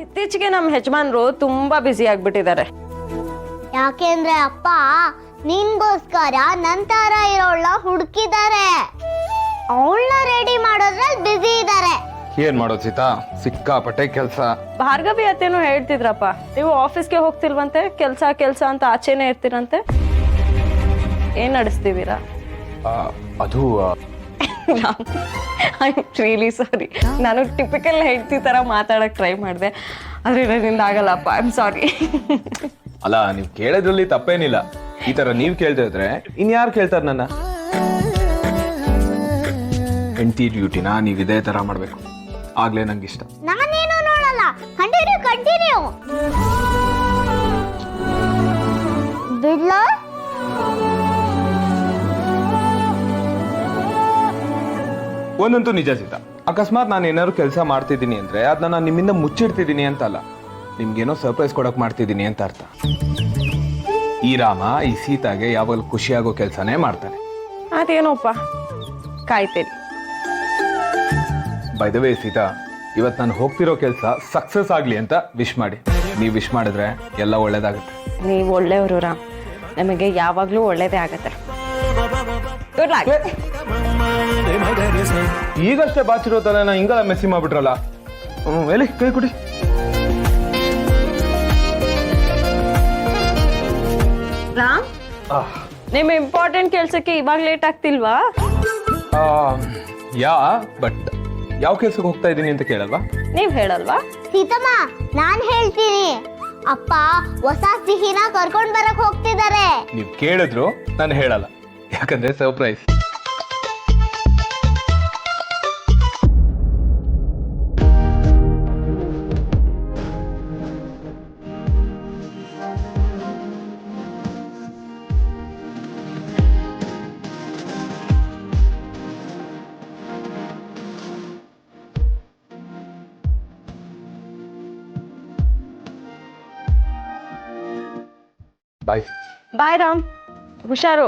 ಇತ್ತೀಚೆಗೆ ನಮ್ಮ ಯಜಮಾನ್ರು ತುಂಬಾ ಬ್ಯುಸಿ ಆಗ್ಬಿಟ್ಟಿದ್ದಾರೆ. ಯಾಕೆಂದ್ರೆ ಅಪ್ಪ ನಿನ್ಗೋಸ್ಕರ ನಂತರ ಇರೋಳ ಹುಡುಕಿದ್ದಾರೆ. ಅವಳನ್ನ ರೆಡಿ ಮಾಡೋದ್ರಲ್ಲಿ ಬ್ಯುಸಿ ಇದ್ದಾರೆ. ಏನ್ ಮಾಡೋದು ಸೀತಾ, ಸಿಕ್ಕಾಪಟ್ಟೆ ಕೆಲಸ. ಭಾರ್ಗವಿ ಅತ್ತೇನೋ ಹೇಳ್ತಿದ್ರಪ್ಪ, ನೀವು ಆಫೀಸ್ಗೆ ಹೋಗ್ತಿಲ್ವಂತೆ, ಕೆಲ್ಸ ಅಂತ ಆಚೆನೆ ಇರ್ತೀರಂತೆ. ಏನ್ ನಡೆಸ್ತಿದ್ದೀರಾ? ಅದು ಐ ರಿಯಲಿ ಸಾರಿ. ನಾನು ಟಿಪಿಕಲ್ ಹೆಂಡತಿ ತರ ಮಾತಾಡಕ್ ಟ್ರೈ ಮಾಡಿದೆ, ಆದ್ರೆ ನನ್ನಿಂದ ಆಗಲ್ಲಪ್ಪ. I am sorry. ಅಲ್ಲ, ನೀವು ಕೇಳೋದ್ರಲ್ಲಿ ತಪ್ಪೇನಿಲ್ಲ. ಈ ತರ ನೀವ್ ಕೇಳ್ತಾ ಇದ್ರೆ ಇನ್ಯಾರು ಕೇಳ್ತಾರ ನನ್ನ? ಹೆಂಡತಿ ಡ್ಯೂಟಿನ ನೀವ್ ಇದೇ ತರ ಮಾಡ್ಬೇಕು, ಆಗ್ಲೇ ನಂಗೆ ಇಷ್ಟ. ನಾನೇನು ನೋಡಲ್ಲ. ಕಂಟಿನ್ಯೂ ಬಿಡ್ಲ. ಒಂದಂತೂ ನಿಜ ಸೀತಾ, ಅಕಸ್ಮಾತ್ ನಾನು ಏನಾದ್ರು ಕೆಲಸ ಮಾಡ್ತಿದ್ದೀನಿ ಅಂದ್ರೆ ಅದನ್ನ ನಾನು ನಿಮ್ಮಿಂದ ಮುಚ್ಚಿಡ್ತಿದ್ದೀನಿ ಅಂತ ಅಲ್ಲ, ನಿಮ್ಗೇನೋ ಸರ್ಪ್ರೈಸ್ ಕೊಡಕ್ ಮಾಡ್ತಿದ್ದೀನಿ ಅಂತ ಅರ್ಥ. ಈ ರಾಮ ಈ ಸೀತಾಗೆ ಯಾವಾಗಲೂ ಖುಷಿಯಾಗೋ ಕೆಲಸನೇ ಮಾಡ್ತಾನೆ. ಅದೇನೋಪ್ಪ, ಕಾಯ್ತೇನೆ. ಬೈ ದ ವೇ ಸೀತಾ, ಇವತ್ತು ನಾನು ಹೋಗ್ತಿರೋ ಕೆಲಸ ಸಕ್ಸಸ್ ಆಗ್ಲಿ ಅಂತ ವಿಶ್ ಮಾಡಿ. ನೀವು ವಿಶ್ ಮಾಡಿದ್ರೆ ಎಲ್ಲ ಒಳ್ಳೇದಾಗುತ್ತೆ. ನೀವು ಒಳ್ಳೆಯವರು ರಾಮ್, ನಮಗೆ ಯಾವಾಗ್ಲೂ ಒಳ್ಳೇದೇ ಆಗತ್ತೆ. Good luck. ಈಗಷ್ಟೇ ಬಾಚಿರೋ ತರ ಹಿಂಗೆಲ್ಲ ಮೆಸ್ಸಿ ಮಾಡ್ಬಿಟ್ರಲ್ಲ. ಎಲ್ಲಿ ಕೈ ಕೊಡಿ. ರಾಮ್, ನಿಮ್ ಇಂಪಾರ್ಟೆಂಟ್ ಕೆಲ್ಸಕ್ಕೆ ಇವಾಗ ಲೇಟ್ ಆಗ್ತಿಲ್ವಾ? ಬಟ್ ಯಾವ ಕೆಲ್ಸಕ್ಕೆ ಹೋಗ್ತಾ ಇದ್ದೀನಿ ಅಂತ ಕೇಳಲ್ವಾ? ನೀವ್ ಹೇಳಲ್ವಾ? ಸೀತಮ್ಮ, ನಾನ್ ಹೇಳ್ತೀನಿ. ಅಪ್ಪ ಹೊಸ ಸಿಹಿನ ಕರ್ಕೊಂಡ್ ಬರಕ್ ಹೋಗ್ತಿದ್ದಾರೆ. ನೀವು ಕೇಳಿದ್ರು ನಾನು ಹೇಳಲ್ಲ, ಯಾಕಂದ್ರೆ ಸರ್ಪ್ರೈಸ್. ಬಾಯ್. ಬಾಯ್ ರಾಮ್, ಹುಷಾರು.